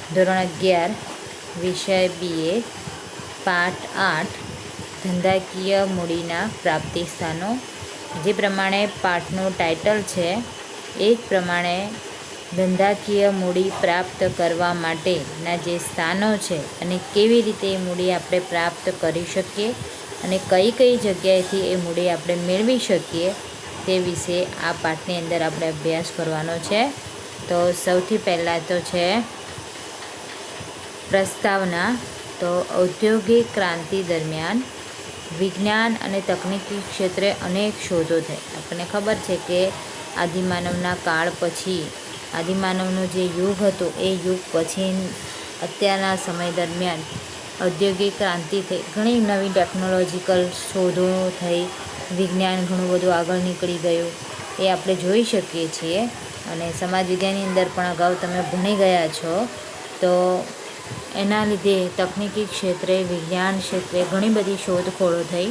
ધોરણ 11 વિષય BA પાઠ 8 ધંધાકીય મૂડીના પ્રાપ્તિ સ્થાનો। જે પ્રમાણે પાઠનું ટાઇટલ છે એ જ પ્રમાણે ધંધાકીય મૂડી પ્રાપ્ત કરવા માટેના જે સ્થાનો છે અને કેવી રીતે એ મૂડી આપણે પ્રાપ્ત કરી શકીએ અને કઈ કઈ જગ્યાએથી એ મૂડી આપણે મેળવી શકીએ તે વિશે આ પાઠની અંદર આપણે અભ્યાસ કરવાનો છે। તો સૌથી પહેલાં તો છે પ્રસ્તાવના। તો ઔદ્યોગિક ક્રાંતિ દરમિયાન વિજ્ઞાન અને તકનીકી ક્ષેત્રે અનેક શોધો થઈ। આપણને ખબર છે કે આદિમાનવના કાળ પછી આદિમાનવનો જે યુગ હતો એ યુગ પછી અત્યારના સમય દરમિયાન ઔદ્યોગિક ક્રાંતિ થઈ, ઘણી નવી ટેકનોલોજીકલ શોધો થઈ, વિજ્ઞાન ઘણું બધું આગળ નીકળી ગયું એ આપણે જોઈ શકીએ છીએ। અને સમાજ વિજ્ઞાનની અંદર પણ અગાઉ તમે ભણી ગયા છો। તો એના લીધે તકનીકી ક્ષેત્રે, વિજ્ઞાન ક્ષેત્રે ઘણી બધી શોધખોળો થઈ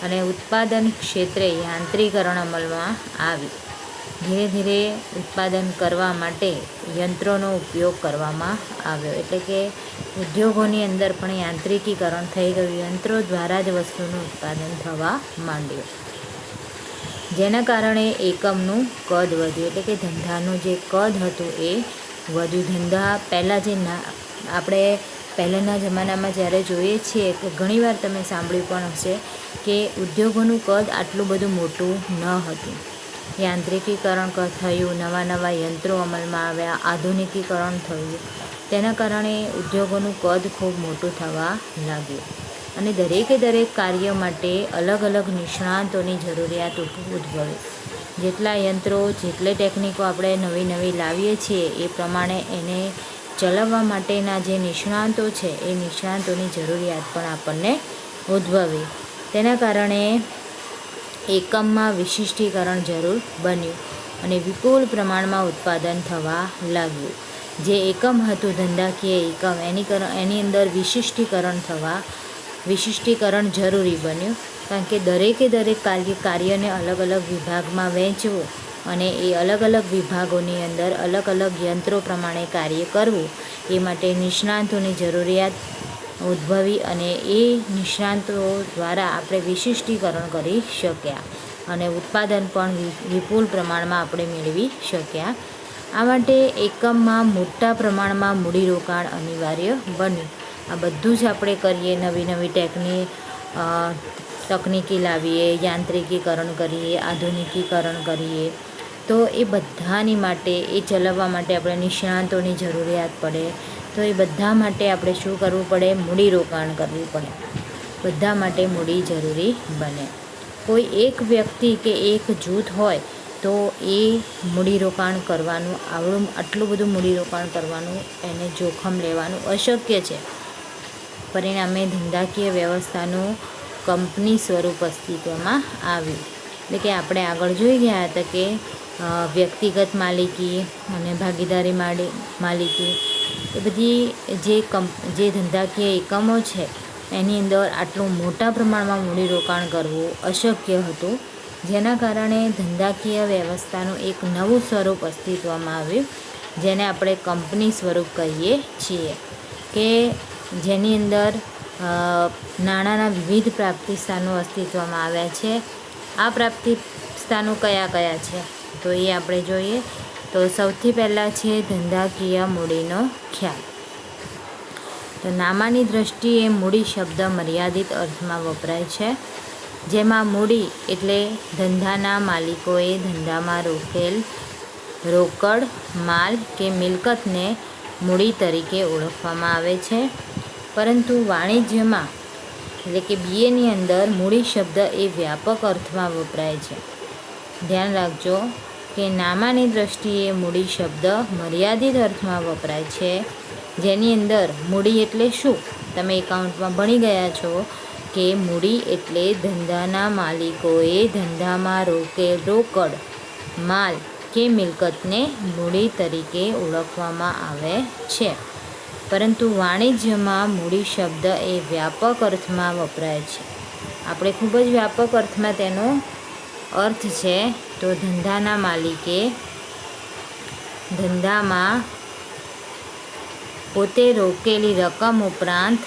અને ઉત્પાદન ક્ષેત્રે યાંત્રીકરણ અમલમાં આવી। ધીરે ધીરે ઉત્પાદન કરવા માટે યંત્રોનો ઉપયોગ કરવામાં આવ્યો, એટલે કે ઉદ્યોગોની અંદર પણ યાંત્રિકીકરણ થઈ ગયું, યંત્રો દ્વારા જ વસ્તુનું ઉત્પાદન થવા માંડ્યું, જેના કારણે એકમનું કદ વધ્યું, એટલે કે ધંધાનું જે કદ હતું એ વધ્યું। ધંધા પહેલાં જે આપણે પહેલાંના જમાનામાં જ્યારે જોઈએ છીએ કે ઘણીવાર તમે સાંભળ્યું પણ હશે કે ઉદ્યોગોનું કદ આટલું બધું મોટું ન હતું। યાંત્રિકીકરણ થયું, નવા નવા યંત્રો અમલમાં આવ્યા, આધુનિકીકરણ થયું, તેના કારણે ઉદ્યોગોનું કદ ખૂબ મોટું થવા લાગ્યું અને દરેકે દરેક કાર્ય માટે અલગ અલગ નિષ્ણાતોની જરૂરિયાત ઉદ્ભવી। જેટલા યંત્રો, જેટલી ટેકનિકો આપણે નવી નવી લાવીએ છીએ એ પ્રમાણે એને ચલાવવા માટેના જે નિષ્ણાતો છે એ નિષ્ણાતોની જરૂરિયાત પણ આપણને ઉદ્ભવી। તેના કારણે એકમમાં વિશિષ્ટીકરણ જરૂર બન્યું અને વિપુલ પ્રમાણમાં ઉત્પાદન થવા લાગ્યું। જે એકમ હતું ધંધાકીય એકમ એની અંદર વિશિષ્ટીકરણ જરૂરી બન્યું, કારણ કે દરેકે દરેક કાર્યને અલગ અલગ વિભાગમાં વહેંચવું અને એ અલગ અલગ વિભાગોની અંદર અલગ અલગ યંત્રો પ્રમાણે કાર્ય કરવું એ માટે નિષ્ણાતોની જરૂરિયાત ઉદ્ભવી અને એ નિષ્ણાતો દ્વારા આપણે વિશિષ્ટીકરણ કરી શક્યા અને ઉત્પાદન પણ વિપુલ પ્રમાણમાં આપણે મેળવી શક્યા। આ માટે એકમમાં મોટા પ્રમાણમાં મૂડીરોકાણ અનિવાર્ય બન્યું। આ બધું જ આપણે કરીએ, નવી નવી તકનીકી લાવીએ, યાંત્રિકીકરણ કરીએ, આધુનિકીકરણ કરીએ, તો એ બધાની માટે, એ ચલાવવા માટે આપણે નિષ્ણાતોની જરૂરિયાત પડે। તો એ બધા માટે આપણે શું કરવું પડે? મૂડીરોકાણ કરવું પડે। બધા માટે મૂડી જરૂરી બને। કોઈ એક વ્યક્તિ કે એક જૂથ હોય તો એ મૂડીરોકાણ કરવાનું, આટલું બધું મૂડીરોકાણ કરવાનું, એને જોખમ લેવાનું અશક્ય છે। પરિણામે ધંધાકીય વ્યવસ્થાનું કંપની સ્વરૂપ અસ્તિત્વમાં આવ્યું। એટલે કે આપણે આગળ જોઈ ગયા હતા કે વ્યક્તિગત માલિકી અને ભાગીદારી માલિકી એ બધી જે ધંધાકીય એકમો છે એની અંદર આટલું મોટા પ્રમાણમાં મૂડીરોકાણ કરવું અશક્ય હતું, જેના કારણે ધંધાકીય વ્યવસ્થાનું એક નવું સ્વરૂપ અસ્તિત્વમાં આવ્યું, જેને આપણે કંપની સ્વરૂપ કહીએ છીએ, કે જેની અંદર નાણાંના વિવિધ પ્રાપ્તિ સ્થાનો અસ્તિત્વમાં આવ્યા છે। આ પ્રાપ્તિ સ્થાનો કયા કયા છે તો એ આપણે જોઈએ। તો સૌથી પહેલાં છે ધંધાકીય મૂડીનો ખ્યાલ। તો નામાની દ્રષ્ટિએ મૂડી શબ્દ મર્યાદિત અર્થમાં વપરાય છે, જેમાં મૂડી એટલે ધંધાના માલિકોએ ધંધામાં રોકેલ રોકડ, માલ કે મિલકતને મૂડી તરીકે ઓળખવામાં આવે છે। પરંતુ વાણિજ્યમાં એટલે કે BAની અંદર મૂડી શબ્દ એ વ્યાપક અર્થમાં વપરાય છે। ધ્યાન રાખજો કે નામાની દ્રષ્ટિએ મૂડી શબ્દ મર્યાદિત અર્થમાં વપરાય છે, જેની અંદર મૂડી એટલે શું? તમે એકાઉન્ટમાં ભણી ગયા છો કે મૂડી એટલે ધંધાના માલિકોએ ધંધામાં રોકેલ રોકડ, માલ કે મિલકતને મૂડી તરીકે ઓળખવામાં આવે છે। પરંતુ વાણિજ્યમાં મૂડી શબ્દ એ વ્યાપક અર્થમાં વપરાય છે। આપણે ખૂબ જ વ્યાપક અર્થમાં તેનો અર્થ છે। તો ધંધાના માલિકે ધંધામાં પોતે રોકેલી રકમ ઉપરાંત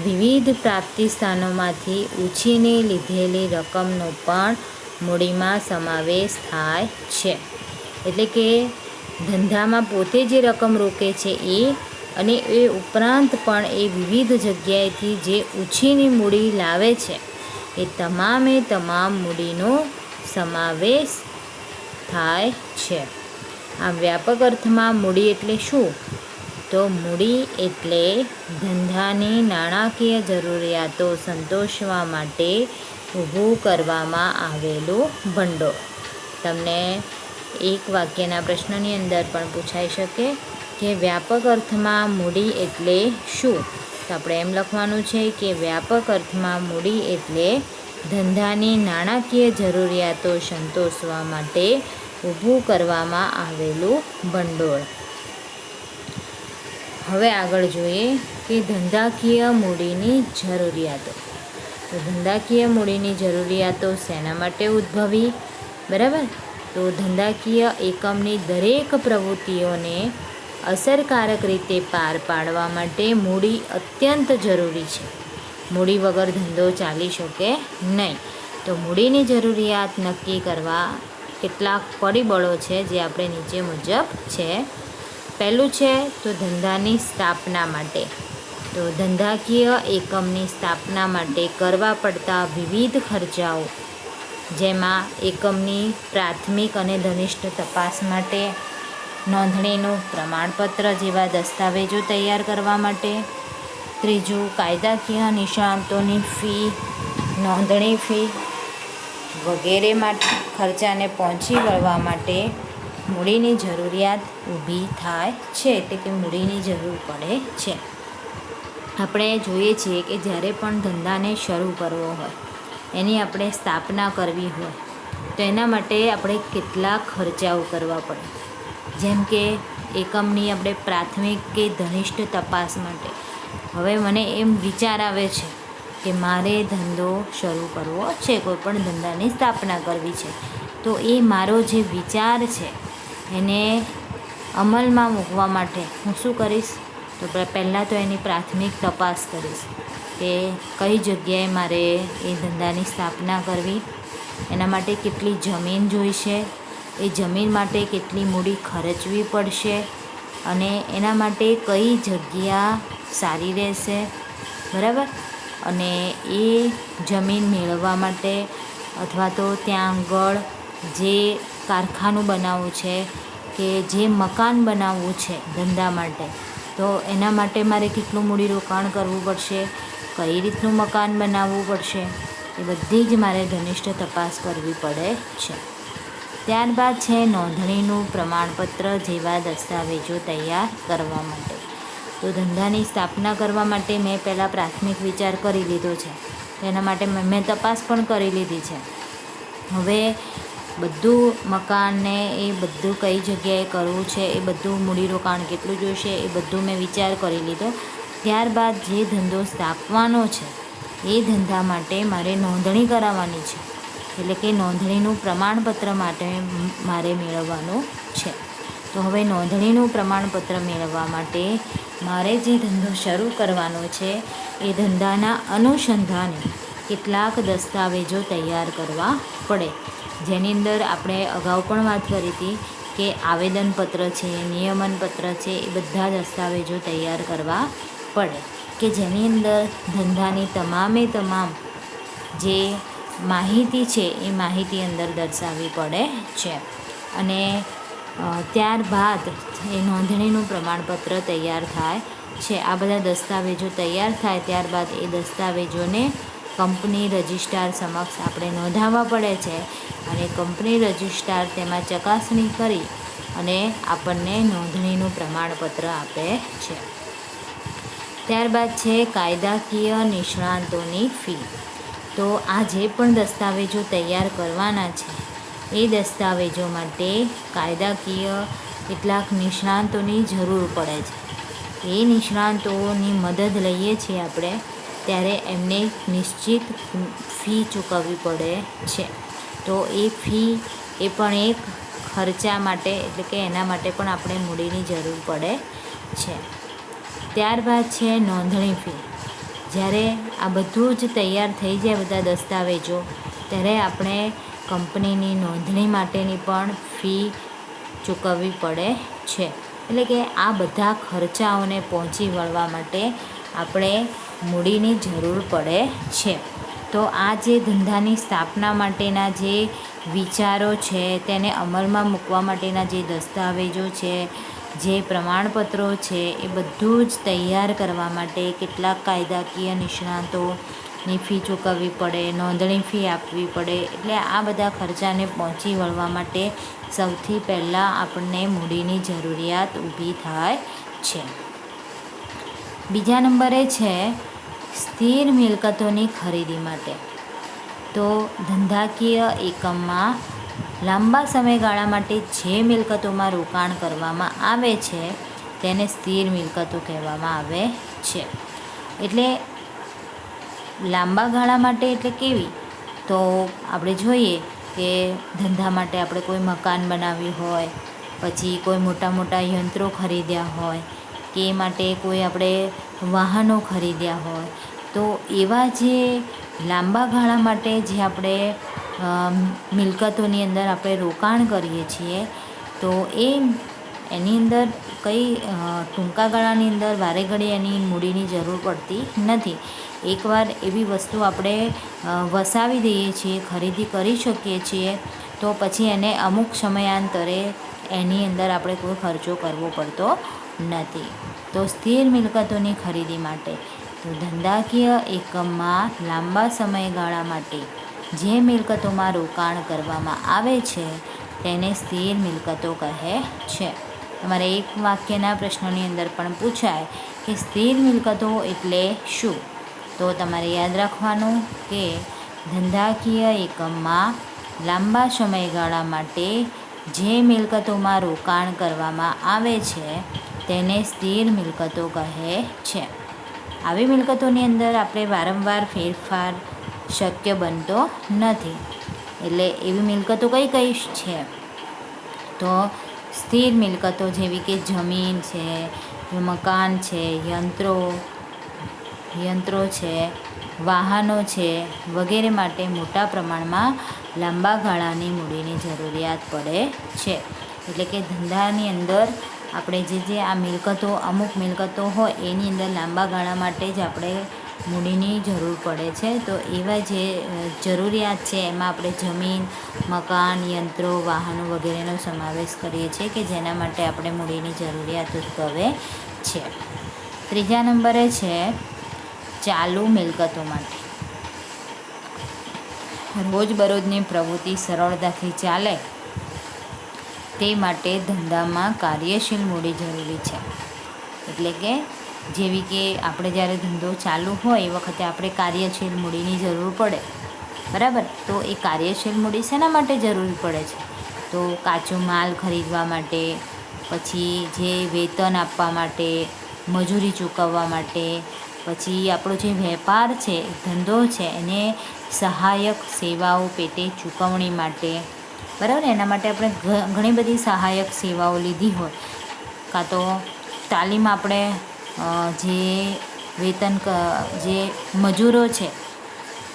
વિવિધ પ્રાપ્તિ સ્થાનોમાંથી ઉછીને લીધેલી રકમનો પણ મૂડીમાં સમાવેશ થાય છે. એટલે કે ધંધામાં પોતે જે રકમ રોકે છે એ અને એ ઉપરાંત પણ એ વિવિધ જગ્યાએથી જે ઉછીની મૂડી લાવે છે એ તમામે તમામ મૂડીનો સમાવેશ થાય છે. આમ વ્યાપક અર્થમાં મૂડી એટલે શું? તો મૂડી એટલે ધંધાની નાણાકીય જરૂરિયાતો સંતોષવા માટે ઊભું કરવામાં આવેલું ભંડોળ. તમને એક વાક્યના પ્રશ્નની અંદર પણ પૂછાઈ શકે કે વ્યાપક અર્થમાં મૂડી એટલે શું? તો આપણે એમ લખવાનું છે કે વ્યાપક અર્થમાં મૂડી એટલે ધંધાની નાણાકીય જરૂરિયાતો સંતોષવા માટે ઊભું કરવામાં આવેલું ભંડોળ. હવે આગળ જોઈએ કે ધંધાકીય મૂડીની જરૂરિયાતો. તો ધંધાકીય મૂડીની જરૂરિયાતો શેના માટે ઉદ્ભવી? બરાબર. તો ધંધાકીય એકમની દરેક પ્રવૃત્તિઓને અસરકારક રીતે પાર પાડવા માટે મૂડી અત્યંત જરૂરી છે. મૂડી વગર ધંધો ચાલી શકે નહીં. તો મૂડીની જરૂરિયાત નક્કી કરવા કેટલાક પરિબળો છે જે આપણે નીચે મુજબ છે. પહેલું છે તો ધંધાની સ્થાપના માટે. તો ધંધાકીય એકમની સ્થાપના માટે કરવા પડતા વિવિધ ખર્ચાઓ, જેમાં એકમની પ્રાથમિક અને ઘનિષ્ઠ તપાસ માટે, નોંધણીનું પ્રમાણપત્ર જેવા દસ્તાવેજો તૈયાર કરવા માટે. ત્રીજું, કાયદાકીય નિષ્ણાતોની ફી, નોંધણી ફી વગેરે માટે ખર્ચાને પહોંચી વળવા માટે મૂડીની જરૂરિયાત ઊભી થાય છે. એટલે કે મૂડીની જરૂર પડે છે. આપણે જોઈએ છીએ કે જ્યારે પણ ધંધાને શરૂ કરવો હોય, એની આપણે સ્થાપના કરવી હોય તો એના માટે આપણે કેટલાક ખર્ચાઓ કરવા પડે. જેમ કે એકમની આપણે પ્રાથમિક કે ઘનિષ્ઠ તપાસ માટે. હવે મને એમ વિચાર આવે છે કે મારે ધંધો શરૂ કરવો છે, કોઈ પણ ધંધાની સ્થાપના કરવી છે, તો એ મારો જે વિચાર છે એને અમલમાં મૂકવા માટે હું શું કરીશ? તો પહેલાં તો એની પ્રાથમિક તપાસ કરીશ કે કઈ જગ્યાએ મારે એ ધંધાની સ્થાપના કરવી, એના માટે કેટલી જમીન જોઈશે, એ જમીન માટે કેટલી મૂડી ખર્ચવી પડશે અને એના માટે કઈ જગ્યા સારી રહેશે. બરાબર. અને એ જમીન મેળવવા માટે અથવા તો ત્યાં આગળ જે કારખાનું બનાવવું છે કે જે મકાન બનાવવું છે ધંધા માટે, તો એના માટે મારે કેટલું મૂડીરોકાણ કરવું પડશે, કઈ રીતનું મકાન બનાવવું પડશે, એ બધી જ મારે ઘનિષ્ઠ તપાસ કરવી પડે છે. ત્યારબાદ છે નોંધણીનું પ્રમાણપત્ર જેવા દસ્તાવેજો તૈયાર કરવા માટે. તો ધંધાની સ્થાપના કરવા માટે મેં પહેલાં પ્રાથમિક વિચાર કરી લીધો છે. એના માટે મેં તપાસ પણ કરી લીધી છે. હવે બધું મકાનને એ બધું કઈ જગ્યાએ કરવું છે, એ બધું મૂડીરોકાણ કેટલું જોઈશે, એ બધું મેં વિચાર કરી લીધો. ત્યારબાદ જે ધંધો સ્થાપવાનો છે એ ધંધા માટે મારે નોંધણી કરાવવાની છે. એટલે કે નોંધણીનું પ્રમાણપત્ર માટે મારે મેળવવાનું છે. તો હવે નોંધણીનું પ્રમાણપત્ર મેળવવા માટે મારે જે ધંધો શરૂ કરવાનો છે એ ધંધાના અનુસંધાને કેટલાક દસ્તાવેજો તૈયાર કરવા પડે. જેની અંદર આપણે અગાઉ પણ વાત કરી હતી કે આવેદનપત્ર છે, નિયમનપત્ર છે, એ બધા દસ્તાવેજો તૈયાર કરવા પડે કે જેની અંદર ધંધાની તમામે તમામ જે માહિતી છે એ માહિતી અંદર દર્શાવવી પડે છે. અને ત્યારબાદ એ નોંધણીનું પ્રમાણપત્ર તૈયાર થાય છે. આ બધા દસ્તાવેજો તૈયાર થાય ત્યારબાદ એ દસ્તાવેજોને કંપની રજિસ્ટ્રાર સમક્ષ આપણે નોંધાવવા પડે છે અને કંપની રજિસ્ટ્રાર તેમાં ચકાસણી કરી અને આપણને નોંધણીનું પ્રમાણપત્ર આપે છે. ત્યારબાદ છે કાયદાકીય નિષ્ણાતોની ફી. તો આ જે પણ દસ્તાવેજો તૈયાર કરવાના છે એ દસ્તાવેજો માટે કાયદાકીય કેટલાક નિષ્ણાતોની જરૂર પડે છે. એ નિષ્ણાતોની મદદ લઈએ છીએ આપણે ત્યારે એમને નિશ્ચિત ફી ચૂકવવી પડે છે. તો એ ફી એ પણ એક ખર્ચા માટે, એટલે કે એના માટે પણ આપણે મૂડીની જરૂર પડે છે. ત્યારબાદ છે નોંધણી ફી. જ્યારે આ બધું જ તૈયાર થઈ જાય બધા દસ્તાવેજો, ત્યારે આપણે કંપનીની નોંધણી માટેની પણ ફી ચૂકવવી પડે છે. એટલે કે આ બધા ખર્ચાઓને પહોંચી વળવા માટે આપણે મૂડીની જરૂર પડે છે. તો આ જે ધંધાની સ્થાપના માટેના જે વિચારો છે, તેને અમલમાં મૂકવા માટેના જે દસ્તાવેજો છે, જે પ્રમાણપત્રો છે, એ બધું જ તૈયાર કરવા માટે કેટલાક કાયદાકીય નિષ્ણાતોની ફી ચૂકવવી પડે, નોંધણી ફી આપવી પડે. એટલે આ બધા ખર્ચાને પહોંચી વળવા માટે સૌથી પહેલાં આપણને મૂડીની જરૂરિયાત ઊભી થાય છે. બીજા નંબરે છે સ્થિર મિલકતોની ખરીદી માટે. તો ધંધાકીય એકમમાં લાંબા સમયગાળા માટે જે મિલકતોમાં રોકાણ કરવામાં આવે છે તેને સ્થિર મિલકતો કહેવામાં આવે છે. એટલે લાંબા ગાળા માટે એટલે કેવી? તો આપણે જોઈએ કે ધંધા માટે આપણે કોઈ મકાન બનાવ્યું હોય, પછી કોઈ મોટા મોટા યંત્રો ખરીદ્યા હોય, કે એ માટે કોઈ આપણે વાહનો ખરીદ્યા હોય, તો એવા જે લાંબા ગાળા માટે જે આપણે મિલકતોની અંદર આપણે રોકાણ કરીએ છીએ, તો એની અંદર ટૂંકા ગાળાની અંદર વારે ઘડી એની મૂડીની જરૂર પડતી નથી. એકવાર એવી વસ્તુ આપણે વસાવી દઈએ છીએ, ખરીદી કરી શકીએ છીએ, તો પછી એને અમુક સમયાંતરે એની અંદર આપણે કોઈ ખર્ચો કરવો પડતો નથી. તો સ્થિર મિલકતોની ખરીદી માટે તો ધંધાકીય એકમમાં લાંબા સમયગાળા માટે જે મિલકતોમાં રોકાણ કરવામાં આવે છે તેને સ્થિર મિલકતો કહે છે. તમારે એક વાક્યના પ્રશ્નોની અંદર પણ પૂછાય કે સ્થિર મિલકતો એટલે શું? તો તમારે યાદ રાખવાનું કે ધંધાકીય એકમમાં લાંબા સમયગાળા માટે જે મિલકતોમાં રોકાણ કરવામાં આવે છે તેને સ્થિર મિલકતો કહે છે. આવી મિલકતોની અંદર આપણે વારંવાર ફેરફાર શક્ય બનતો નથી. એટલે એવી મિલકતો કઈ કઈ છે? તો સ્થિર મિલકતો જેવી કે જમીન છે, મકાન છે, યંત્રો છે, વાહનો છે, વગેરે માટે મોટા પ્રમાણમાં લાંબા ગાળાની મૂડીની જરૂરિયાત પડે છે. એટલે કે ધંધાની અંદર આપણે જે આ મિલકતો, અમુક મિલકતો હોય એની અંદર લાંબા ગાળા માટે જ આપણે મૂડીની જરૂર પડે છે. તો એવા જે જરૂરિયાત છે એમાં આપણે જમીન, મકાન, યંત્રો, વાહનો વગેરેનો સમાવેશ કરીએ છીએ કે જેના માટે આપણે મૂડીની જરૂરિયાત ઉદ્ભવે છે. ત્રીજા નંબરે છે ચાલુ મિલકતો માટે. રોજબરોજની પ્રવૃત્તિ સરળતાથી ચાલે તે માટે ધંધામાં કાર્યશીલ મૂડી જરૂરી છે. એટલે કે જેવી કે આપણે જ્યારે ધંધો ચાલુ હોય એ વખતે આપણે કાર્યશીલ મૂડીની જરૂર પડે, બરાબર? તો એ કાર્યશીલ મૂડી શેના માટે જરૂરી પડે છે? તો કાચો માલ ખરીદવા માટે, પછી જે વેતન આપવા માટે, મજૂરી ચૂકવવા માટે, પછી આપણો જે વેપાર છે, ધંધો છે, એને સહાયક સેવાઓ પેટે ચૂકવણી માટે, બરાબર? એના માટે આપણે ઘણી બધી સહાયક સેવાઓ લીધી હોય, કાં તો તાલીમ આપણે જે મજૂરો છે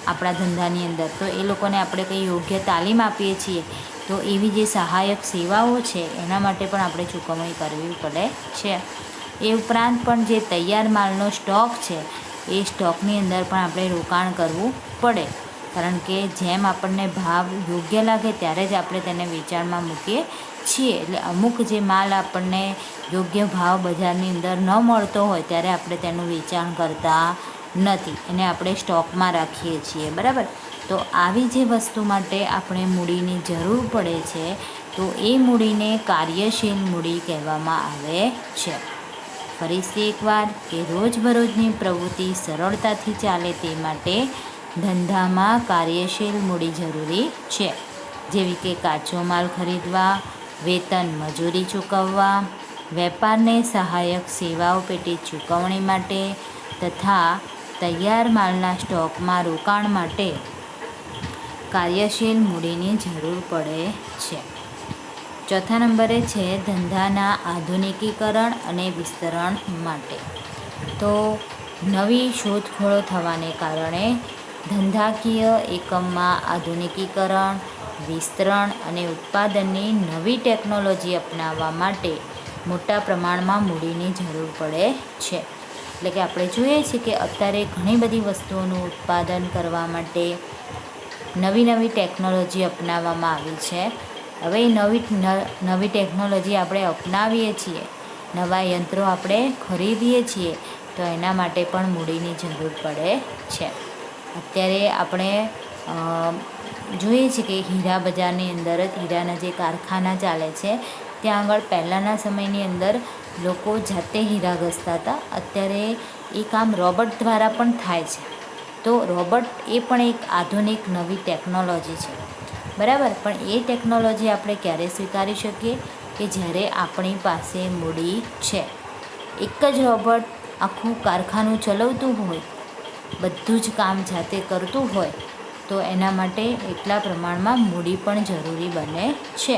આપણા ધંધાની અંદર, તો એ લોકોને આપણે કંઈ યોગ્ય તાલીમ આપીએ છીએ, તો એવી જે સહાયક સેવાઓ છે એના માટે પણ આપણે ચૂકવણી કરવી પડે છે. એ ઉપરાંત પણ જે તૈયાર માલનો સ્ટોક છે એ સ્ટોકની અંદર પણ આપણે રોકાણ કરવું પડે, કારણ કે જેમ આપણને ભાવ યોગ્ય લાગે ત્યારે જ આપણે તેને વેચાણમાં મૂકીએ છીએ. એટલે અમુક જે માલ આપણને યોગ્ય ભાવ બજારની અંદર ન મળતો હોય ત્યારે આપણે તેનું વેચાણ કરતા નથી, એને આપણે સ્ટોકમાં રાખીએ છીએ, બરાબર? તો આવી જે વસ્તુ માટે આપણે મૂડીની જરૂર પડે છે, તો એ મૂડીને કાર્યશીલ મૂડી કહેવામાં આવે છે. ફરીથી એકવાર કે રોજબરોજની પ્રવૃત્તિ સરળતાથી ચાલે તે માટે ધંધામાં કાર્યશીલ મૂડી જરૂરી છે. જેવી કે કાચો માલ ખરીદવા, વેતન મજૂરી ચૂકવવા, વેપારને સહાયક સેવાઓ પેટે ચૂકવણી માટે તથા તૈયાર માલના સ્ટોકમાં રોકાણ માટે કાર્યશીલ મૂડીની જરૂર પડે છે. ચોથા નંબરે છે ધંધાના આધુનિકીકરણ અને વિસ્તરણ માટે. તો નવી શોધખોળો થવાને કારણે ધંધાકીય એકમમાં આધુનિકીકરણ, વિસ્તરણ અને ઉત્પાદનની નવી ટેકનોલોજી અપનાવવા માટે મોટા પ્રમાણમાં મૂડીની જરૂર પડે છે. એટલે કે આપણે જોઈએ છીએ કે અત્યારે ઘણી બધી વસ્તુઓનું ઉત્પાદન કરવા માટે નવી ટેકનોલોજી અપનાવવામાં આવી છે. હવે એ નવી ટેકનોલોજી આપણે અપનાવીએ છીએ, નવા યંત્રો આપણે ખરીદીએ છીએ, તો એના માટે પણ મૂડીની જરૂર પડે છે. અત્યારે આપણે જોઈએ છીએ કે હીરા બજારની અંદર જ હીરાના જે કારખાના ચાલે છે ત્યાં આગળ પહેલાંના સમયની અંદર લોકો જાતે હીરા ઘસતા હતા. અત્યારે એ કામ રોબોટ દ્વારા પણ થાય છે. તો રોબોટ એ પણ એક આધુનિક નવી ટેકનોલોજી છે, બરાબર. પણ એ ટેકનોલોજી આપણે ક્યારે સ્વીકારી શકીએ કે જ્યારે આપણી પાસે મૂડી છે. એક જ રોબોટ આખું કારખાનું ચલાવતું હોય, બધું જ કામ જાતે કરતું હોય, તો એના માટે એટલા પ્રમાણમાં મૂડી પણ જરૂરી બને છે.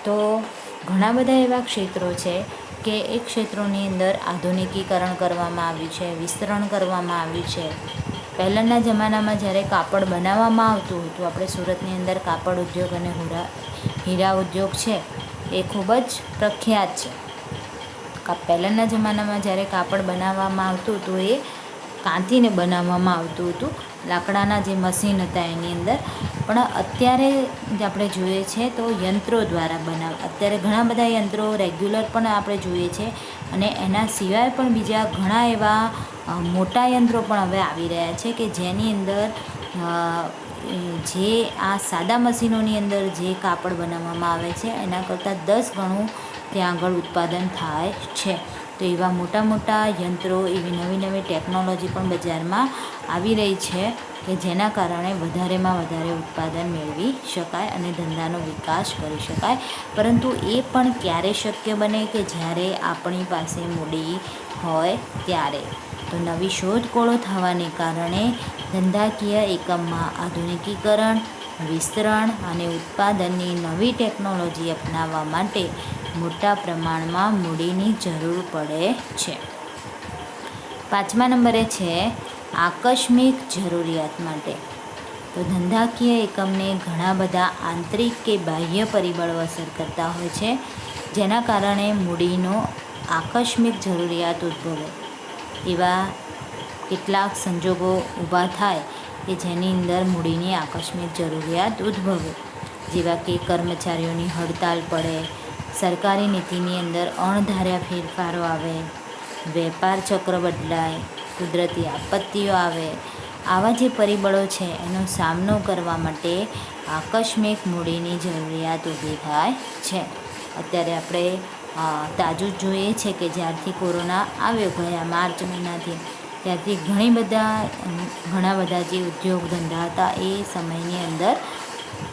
તો ઘણા બધા એવા ક્ષેત્રો છે કે એ ક્ષેત્રોની અંદર આધુનિકીકરણ કરવામાં આવ્યું છે, વિસ્તરણ કરવામાં આવ્યું છે. પહેલાંના જમાનામાં જ્યારે કાપડ બનાવવામાં આવતું હતું, આપણે સુરતની અંદર કાપડ ઉદ્યોગ અને હીરા ઉદ્યોગ છે એ ખૂબ જ પ્રખ્યાત છે. પહેલાંના જમાનામાં જ્યારે કાપડ બનાવવામાં આવતું હતું એ કાંતીને બનાવવામાં આવતું હતું, લાકડાના જે મશીન હતા એની અંદર. પણ અત્યારે આપણે જોઈએ છે તો યંત્રો દ્વારા અત્યારે ઘણા બધા યંત્રો રેગ્યુલર પણ આપણે જોઈએ છે, અને એના સિવાય પણ બીજા ઘણા એવા મોટા યંત્રો પણ હવે આવી રહ્યા છે કે જેની અંદર જે આ સાદા મશીનોની અંદર જે કાપડ બનાવવામાં આવે છે એના કરતાં 10 ગણું ત્યાં આગળ ઉત્પાદન થાય છે. તો એવા મોટા યંત્રો, એવી નવી ટેકનોલોજી પણ બજારમાં આવી રહી છે કે જેના કારણે વધારેમાં વધારે ઉત્પાદન મેળવી શકાય અને ધંધાનો વિકાસ કરી શકાય. પરંતુ એ પણ ક્યારે શક્ય બને કે જ્યારે આપણી પાસે મૂડી હોય ત્યારે. તો નવી શોધખોળો થવાને કારણે ધંધાકીય એકમમાં આધુનિકીકરણ, વિસ્તરણ અને ઉત્પાદનની નવી ટેકનોલોજી અપનાવવા માટે મોટા પ્રમાણમાં મૂડીની જરૂર પડે છે. 5મા નંબરે છે આકસ્મિક જરૂરિયાત માટે. તો ધંધાકીય એકમને ઘણા બધા આંતરિક કે બાહ્ય પરિબળો અસર કરતા હોય છે, જેના કારણે મૂડીનો આકસ્મિક જરૂરિયાત ઉદ્ભવે. એવા કેટલાક સંજોગો ઊભા થાય કે જેની અંદર મૂડીની આકસ્મિક જરૂરિયાત ઉદ્ભવે, જેવા કે કર્મચારીઓની હડતાલ પડે, સરકારી નીતિની અંદર અણધાર્યા ફેરફારો આવે, વેપાર ચક્ર બદલાય, કુદરતી આપત્તિઓ આવે. આવા જે પરિબળો છે એનો સામનો કરવા માટે આકસ્મિક મૂડીની જરૂરિયાત ઊભી થાય છે. અત્યારે આપણે તાજું જ જોઈએ છે કે જ્યારથી કોરોના આવ્યો ગયા માર્ચ મહિનાથી, ત્યારથી ઘણા બધા જે ઉદ્યોગ ધંધા હતા એ સમયની અંદર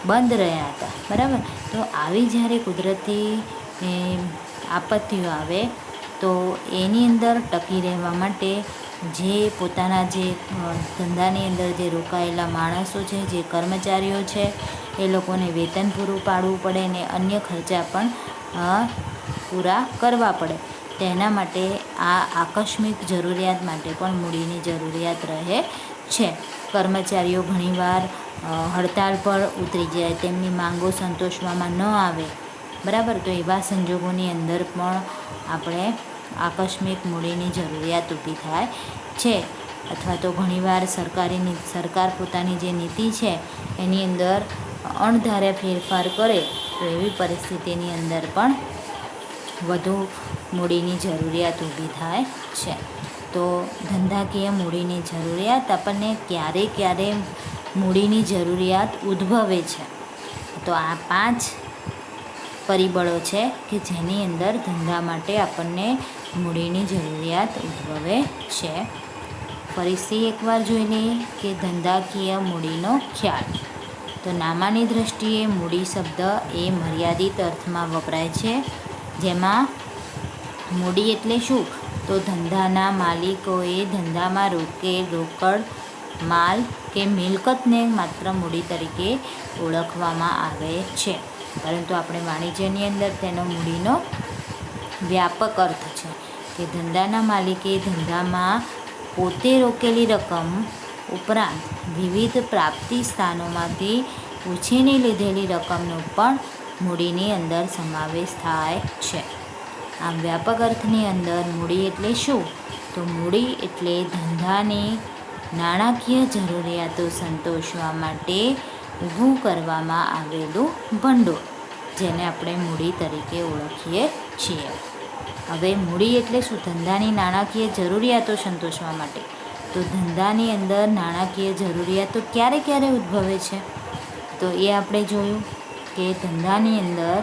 બંધ રહ્યા હતા, બરાબર. તો આવી જ્યારે કુદરતી આપત્તિઓ આવે તો એની અંદર ટકી રહેવા માટે જે પોતાના જે ધંધાની અંદર જે રોકાયેલા માણસો છે, જે કર્મચારીઓ છે, એ લોકોને વેતન પૂરું પાડવું પડે ને અન્ય ખર્ચા પણ પૂરા કરવા પડે. તેના માટે આ આકસ્મિક જરૂરિયાત માટે પણ મૂડીની જરૂરિયાત રહે છે. કર્મચારીઓ ઘણીવાર હડતાલ પર ઉતરી જાય, તેમની માંગો સંતોષવામાં ન આવે, બરાબર. તો એવા સંજોગોની અંદર પણ આપણે આકસ્મિક મૂડીની જરૂરિયાત ઊભી થાય છે. અથવા તો ઘણીવાર સરકાર પોતાની જે નીતિ છે એની અંદર અણધાર્યા ફેરફાર કરે, તો એવી પરિસ્થિતિની અંદર પણ વધુ મૂડીની જરૂરિયાત ઊભી થાય છે. તો ધંધાકીય મૂડીની જરૂરિયાત આપણને ક્યારે મૂડીની જરૂરિયાત ઉદ્ભવે છે. તો આ 5 પરિબળો છે કે જેની અંદર ધંધા માટે આપણને મૂડીની જરૂરિયાત ઉદ્ભવે છે. ફરીથી એકવાર જોઈ લઈએ કે ધંધાકીય મૂડીનો ખ્યાલ. તો નામાની દૃષ્ટિએ મૂડી શબ્દ એ મર્યાદિત અર્થમાં વપરાય છે, જેમાં મૂડી એટલે શું? તો ધંધાના માલિકોએ ધંધામાં રોકડ માલ કે મિલકતને માત્ર મૂડી તરીકે ઓળખવામાં આવે છે. પરંતુ આપણે વાણિજ્યની અંદર તેનો મૂડીનો વ્યાપક અર્થ છે કે ધંધાના માલિકે ધંધામાં પોતે રોકેલી રકમ ઉપરાંત વિવિધ પ્રાપ્તિ સ્થાનોમાંથી ઉછીની લીધેલી રકમનો પણ મૂડીની અંદર સમાવેશ થાય છે. આમ વ્યાપક અર્થની અંદર મૂડી એટલે શું? તો મૂડી એટલે ધંધાની નાણાકીય જરૂરિયાતો સંતોષવા માટે ઊભું કરવામાં આવેલું ભંડોળ, જેને આપણે મૂડી તરીકે ઓળખીએ છીએ. હવે મૂડી એટલે શું? ધંધાની નાણાકીય જરૂરિયાતો સંતોષવા માટે. તો ધંધાની અંદર નાણાકીય જરૂરિયાતો ક્યારે ક્યારે ઉદ્ભવે છે? તો એ આપણે જોયું કે ધંધાની અંદર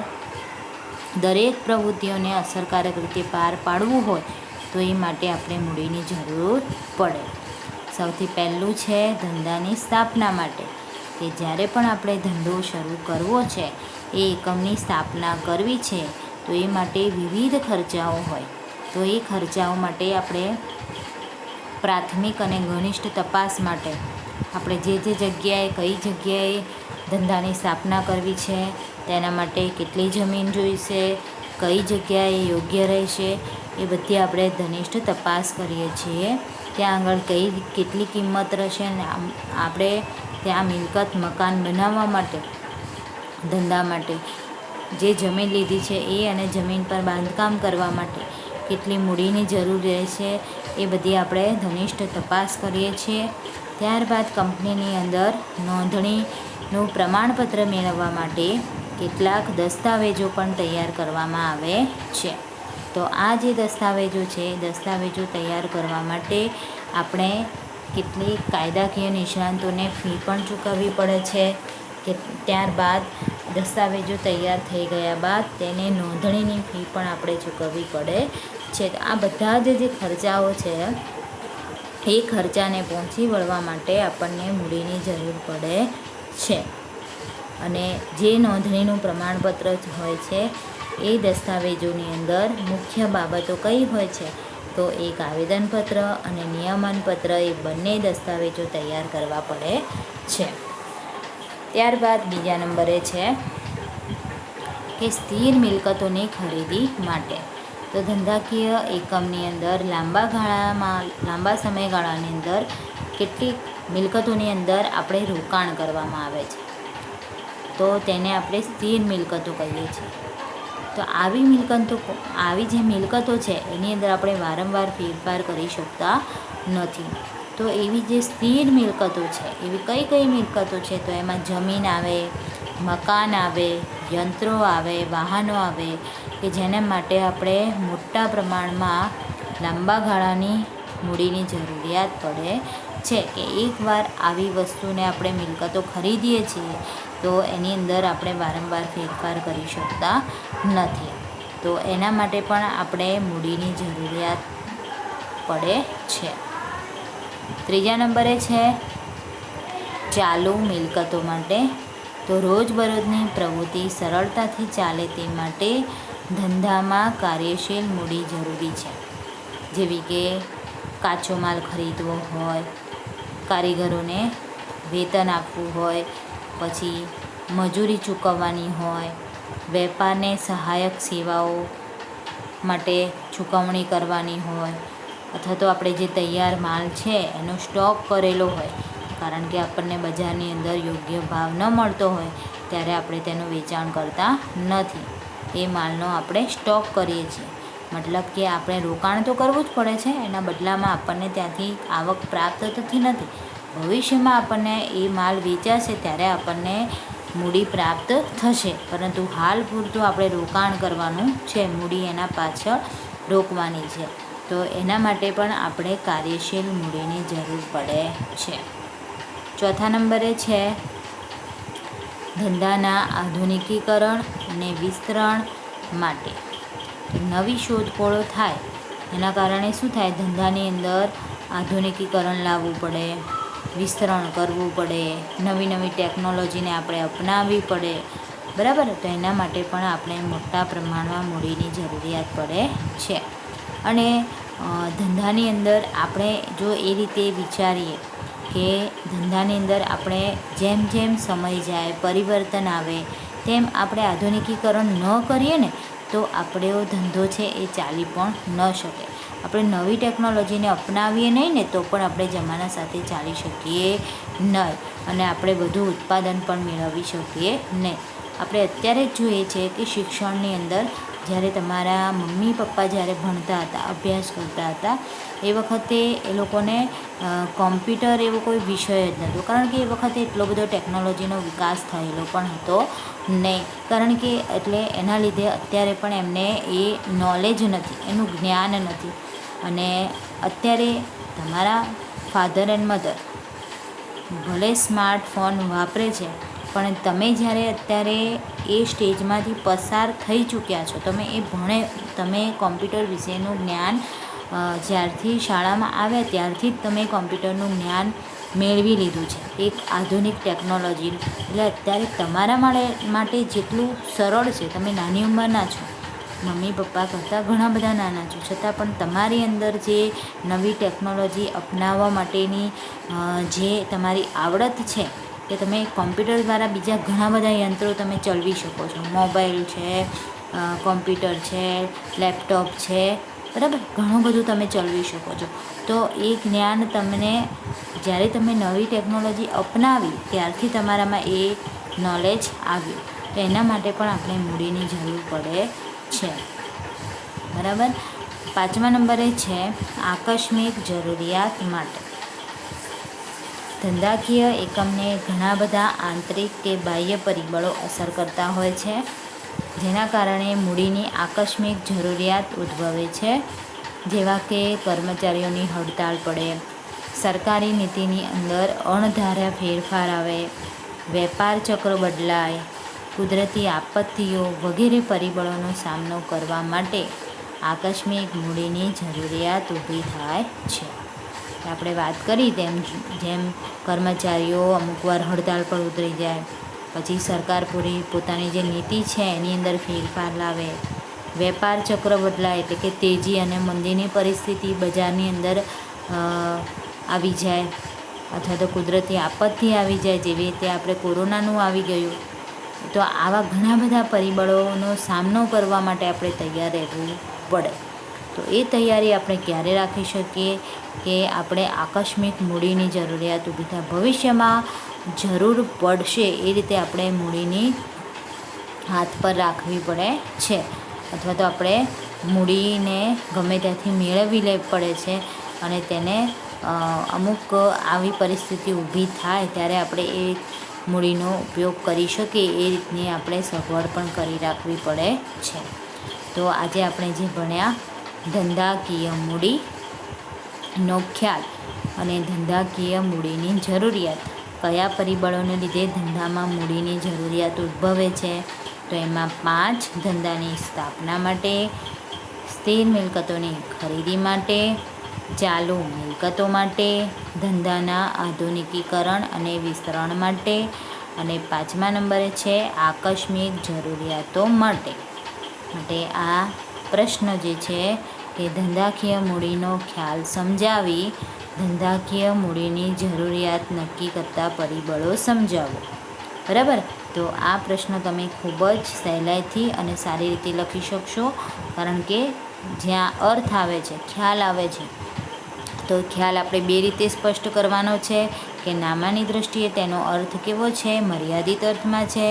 દરેક પ્રવૃત્તિઓને અસરકારક રીતે પાર પાડવું હોય તો એ માટે આપણે મૂડીની જરૂર પડે. સૌથી પહેલું છે ધંધાની સ્થાપના માટે, કે જ્યારે પણ આપણે ધંધો શરૂ કરવો છે, એ એકમની સ્થાપના કરવી છે, તો એ માટે વિવિધ ખર્ચાઓ હોય. તો એ ખર્ચાઓ માટે આપણે પ્રાથમિક અને ઘનિષ્ઠ તપાસ માટે આપણે જે જગ્યાએ કઈ જગ્યાએ ધંધાની સ્થાપના કરવી છે, તેના માટે કેટલી જમીન જોઈશે, કઈ જગ્યાએ યોગ્ય રહેશે, એ બધી આપણે ઘનિષ્ઠ તપાસ કરીએ છીએ. ત્યાં આગળ કેટલી કિંમત રહેશે અને આપણે ત્યાં મિલકત મકાન બનાવવા માટે ધંધા માટે જે જમીન લીધી છે એ અને જમીન પર બાંધકામ કરવા માટે કેટલી મૂડીની જરૂર રહેશે, એ બધી આપણે ઘનિષ્ઠ તપાસ કરીએ છીએ. ત્યારબાદ કંપનીની અંદર નોંધણીનું પ્રમાણપત્ર મેળવવા માટે કેટલાક દસ્તાવેજો પણ તૈયાર કરવામાં આવે છે. તો આ જે દસ્તાવેજો છે, દસ્તાવેજો તૈયાર કરવા માટે આપણે કેટલીક કાયદાકીય નિષ્ણાતોને ફી પણ ચૂકવવી પડે છે. કે ત્યારબાદ દસ્તાવેજો તૈયાર થઈ ગયા બાદ તેને નોંધણીની ફી પણ આપણે ચૂકવવી પડે છે. તો આ બધા જે ખર્ચાઓ છે, એ ખર્ચાને પહોંચી વળવા માટે આપણને મૂડીની જરૂર પડે છે. અને જે નોંધણીનું પ્રમાણપત્ર હોય છે, એ દસ્તાવેજોની અંદર મુખ્ય બાબતો કઈ હોય છે? તો એક આવેદનપત્ર અને નિયમનપત્ર, એ બંને દસ્તાવેજો તૈયાર કરવા પડે છે. ત્યારબાદ બીજા નંબરે છે કે સ્થિર મિલકતોની ખરીદી માટે. તો ધંધાકીય એકમની અંદર લાંબા સમયગાળાની અંદર કેટલીક મિલકતોની અંદર આપણે રોકાણ કરવામાં આવે છે, તો તેને આપણે સ્થિર મિલકતો કહીએ છીએ. તો આવી જે મિલકતો છે, એની અંદર આપણે વારંવાર ફેરફાર કરી શકતા નથી. તો એવી જે સ્થિર મિલકતો છે, એવી કઈ કઈ મિલકતો છે? તો એમાં જમીન આવે, મકાન આવે, યંત્રો આવે, વાહનો આવે, કે જેના માટે આપણે મોટા પ્રમાણમાં લાંબા ગાળાની મૂડીની જરૂરિયાત પડે છે. કે એકવાર આવી વસ્તુને આપણે મિલકતો ખરીદીએ છીએ તો એની અંદર આપણે વારંવાર ફેરફાર કરી શકતા નથી. તો એના માટે પણ આપણે મૂડીની જરૂરિયાત પડે છે. ત્રીજા નંબરે છે ચાલુ મિલકતો માટે. તો રોજબરોજની પ્રવૃત્તિ સરળતાથી ચાલે તે માટે ધંધામાં કાર્યશીલ મૂડી જરૂરી છે. જેવી કે કાચો માલ ખરીદવો હોય, કારીગરોને વેતન આપવું હોય, પછી મજૂરી ચૂકવવાની હોય, વેપારને સહાયક સેવાઓ માટે ચૂકવણી કરવાની હોય, અથવા તો આપણે જે તૈયાર માલ છે એનો સ્ટોક કરેલો હોય, કારણ કે આપણને બજારની અંદર યોગ્ય ભાવ ન મળતો હોય ત્યારે આપણે તેનું વેચાણ કરતા નથી. એ માલનો આપણે સ્ટોક કરીએ છીએ. મતલબ કે આપણે રોકાણ તો કરવું જ પડે છે, એના બદલામાં આપણને ત્યાંથી આવક પ્રાપ્ત થતી નથી. ભવિષ્યમાં આપણને એ માલ વેચાશે ત્યારે આપણને મૂડી પ્રાપ્ત થશે, પરંતુ હાલ પૂરતું આપણે રોકાણ કરવાનું છે, મૂડી એના પાછળ રોકવાની છે. તો એના માટે પણ આપણે કાર્યશીલ મૂડીની જરૂર પડે છે. ચોથા નંબરે છે ધંધાના આધુનિકીકરણ અને વિસ્તરણ માટે. નવી શોધખોળો થાય એના કારણે શું થાય? ધંધાની અંદર આધુનિકીકરણ લાવવું પડે, વિસ્તરણ કરવું પડે, નવી નવી ટેકનોલોજીને આપણે અપનાવવી પડે, બરાબર. તો એના માટે પણ આપણે મોટા પ્રમાણમાં મૂડીની જરૂરિયાત પડે છે. અને ધંધાની અંદર આપણે જો એ રીતે વિચારીએ કે ધંધાની અંદર આપણે જેમ જેમ સમય જાય, પરિવર્તન આવે, તેમ આપણે આધુનિકીકરણ ન કરીએ ને તો આપણો ધંધો છે એ ચાલી પણ ન શકે. આપણે નવી ટેકનોલોજીને અપનાવીએ નહીં ને તો પણ આપણે જમાના સાથે ચાલી શકીએ નહીં અને આપણે વધુ ઉત્પાદન પણ મેળવી શકીએ નહીં. આપણે અત્યારે જ જોઈએ છે કે શિક્ષણની અંદર જ્યારે તમારા મમ્મી પપ્પા જ્યારે ભણતા હતા, અભ્યાસ કરતા હતા, એ વખતે એ લોકોને કોમ્પ્યુટર એવો કોઈ વિષય જ નહોતો, કારણ કે એ વખતે એટલો બધો ટેકનોલોજીનો વિકાસ થયેલો પણ હતો નહીં. કારણ કે એટલે એના લીધે અત્યારે પણ એમને એ નોલેજ નથી, એનું જ્ઞાન નથી. અને અત્યારે તમારા ફાધર એન્ડ મધર ભલે સ્માર્ટફોન વાપરે છે, પણ તમે જ્યારે અત્યારે એ સ્ટેજમાંથી પસાર થઈ ચૂક્યા છો, તમે કોમ્પ્યુટર વિશેનું જ્ઞાન જ્યારથી શાળામાં આવ્યા ત્યારથી જ તમે કોમ્પ્યુટરનું જ્ઞાન મેળવી લીધું છે, એક આધુનિક ટેકનોલોજી. એટલે અત્યારે તમારા માટે જેટલું સરળ છે, તમે નાની ઉંમરના છો, મમ્મી પપ્પા કરતાં ઘણા બધા નાના છો, છતાં પણ તમારી અંદર જે નવી ટેકનોલોજી અપનાવવા માટેની જે તમારી આવડત છે કે તમે કોમ્પ્યુટર દ્વારા બીજા ઘણા બધા યંત્રો તમે ચલાવી શકો છો. મોબાઈલ છે, કોમ્પ્યુટર છે, લેપટોપ છે, બરાબર, ઘણું બધું તમે ચલાવી શકો છો. તો એ જ્ઞાન તમને જ્યારે તમે નવી ટેકનોલોજી અપનાવી ત્યારથી તમારામાં એ નોલેજ આવ્યું. તો એના માટે પણ આપણે મૂડીની જરૂર પડે છે, બરાબર. 5મા નંબરે છે આકસ્મિક જરૂરિયાત માટે. ધંધાકીય એકમને ઘણા બધા આંતરિક કે બાહ્ય પરિબળો અસર કરતા હોય છે, જેના કારણે મૂડીની આકસ્મિક જરૂરિયાત ઉદ્ભવે છે. જેવા કે કર્મચારીઓની હડતાળ પડે, સરકારી નીતિની અંદર અણધાર્યા ફેરફાર આવે, વેપાર ચક્ર બદલાય, કુદરતી આપત્તિઓ વગેરે પરિબળોનો સામનો કરવા માટે આકસ્મિક મૂડીની જરૂરિયાત ઊભી થાય છે. આપણે વાત કરી જેમ કર્મચારીઓ અમુકવાર હડતાળ પર ઉતરી જાય, પછી સરકાર પોતાની જે નીતિ છે એની અંદર ફેરફાર લાવે, વેપાર ચક્ર બદલાય એટલે કે તેજી અને મંદીની પરિસ્થિતિ બજારની અંદર આવી જાય, અથવા તો કુદરતી આપત્તિ આવી જાય, જેવી રીતે આપણે કોરોનાનું આવી ગયું. તો આવા ઘણા બધા પરિબળોનો સામનો કરવા માટે આપણે તૈયાર રહેવું પડે. તો એ તૈયારી આપણે ક્યારે રાખી શકીએ કે આપણે આકસ્મિક મૂડીની જરૂરિયાત ઊભી થાય, ભવિષ્યમાં જરૂર પડશે એ રીતે આપણે મૂડીની હાથ પર રાખવી પડે છે, અથવા તો આપણે મૂડીને ગમે ત્યાંથી મેળવી લેવી પડે છે. અને તેને અમુક આવી પરિસ્થિતિ ઊભી થાય ત્યારે આપણે એ મૂડીનો ઉપયોગ કરી શકીએ એ રીતની આપણે સગવડ પણ કરી રાખવી પડે છે. તો આજે આપણે જે ભણ્યા ધંધાકીય મૂડીનો ખ્યાલ અને ધંધાકીય મૂડીની જરૂરિયાત, કયા પરિબળોને લીધે ધંધામાં મૂડીની જરૂરિયાત ઉદ્ભવે છે. તો એમાં 5 ધંધાની સ્થાપના માટે, સ્થિર મિલકતોની ખરીદી માટે, ચાલુ મિલકતો માટે, ધંધાના આધુનિકીકરણ અને વિસ્તરણ માટે, અને 5મા નંબરે છે આકસ્મિક જરૂરિયાતો માટે. આ પ્રશ્ન જે છે કે ધંધાકીય મૂડીનો ખ્યાલ સમજાવી ધંધાકીય મૂડીની જરૂરિયાત નક્કી કરતા પરિબળો સમજાવો, બરાબર. તો આ પ્રશ્ન તમે ખૂબ જ સહેલાઈથી અને સારી રીતે લખી શકશો, કારણ કે જ્યાં અર્થ આવે છે, ખ્યાલ આવે છે, તો ખ્યાલ આપણે 2 રીતે સ્પષ્ટ કરવાનો છે કે નામાની દૃષ્ટિએ તેનો અર્થ કેવો છે, મર્યાદિત અર્થમાં છે,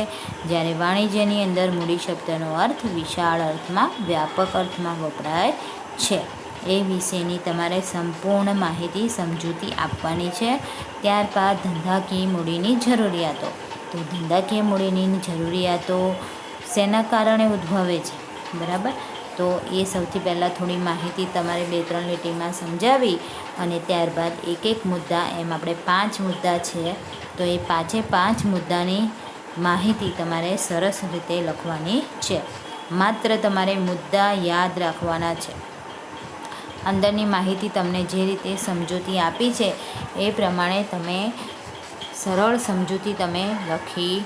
જ્યારે વાણિજ્યની અંદર મૂડી શબ્દનો અર્થ વિશાળ અર્થમાં, વ્યાપક અર્થમાં વપરાય છે. એ વિશેની તમારે સંપૂર્ણ માહિતી સમજૂતી આપવાની છે. ત્યારબાદ ધંધાકીય મૂડીની જરૂરિયાતો. તો ધંધાકીય મૂડીની જરૂરિયાતો શેના કારણે ઉદ્ભવે છે, બરાબર. તો એ સૌથી પહેલાં થોડી માહિતી તમારે 2-3 લીટીમાં સમજાવી અને ત્યારબાદ એક મુદ્દા, એમ આપણે 5 મુદ્દા છે, તો એ 5 મુદ્દાની માહિતી તમારે સરસ રીતે લખવાની છે. માત્ર તમારે મુદ્દા યાદ રાખવાના છે. અંદરની માહિતી તમને જે રીતે સમજૂતી આપી છે એ પ્રમાણે તમે સરળ સમજૂતી તમે લખી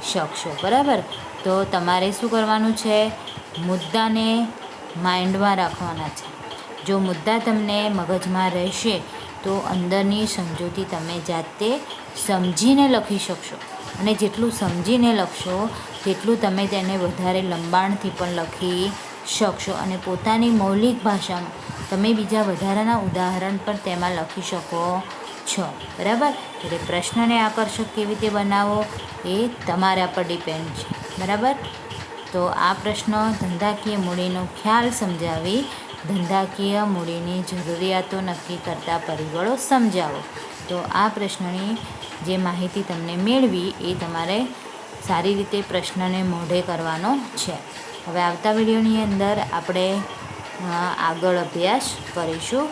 શકશો, બરાબર. તો તમારે શું કરવાનું છે, મુદ્દાને માઇન્ડમાં રાખવાના છે. જો મુદ્દા તમને મગજમાં રહેશે તો અંદરની સમજૂતી તમે જાતે સમજીને લખી શકશો, અને જેટલું સમજીને લખશો તેટલું તમે તેને વધારે લંબાણથી પણ લખી શકશો, અને પોતાની મૌલિક ભાષામાં તમે બીજા વધારાના ઉદાહરણ પણ તેમાં લખી શકો છો, બરાબર. એટલે પ્રશ્નને આકર્ષક કેવી રીતે બનાવો એ તમારા પર ડિપેન્ડ છે, બરાબર. તો આ પ્રશ્ન ધંધાકીય મૂડીનો ખ્યાલ સમજાવી ધંધાકીય મૂડીની જરૂરિયાતો નક્કી કરતા પરિબળો સમજાવો. તો આ પ્રશ્નની જે માહિતી તમને મેળવી એ તમારે સારી રીતે પ્રશ્નને મોઢે કરવાનો છે. હવે આવતા વિડીયોની અંદર આપણે આગળ અભ્યાસ કરીશું.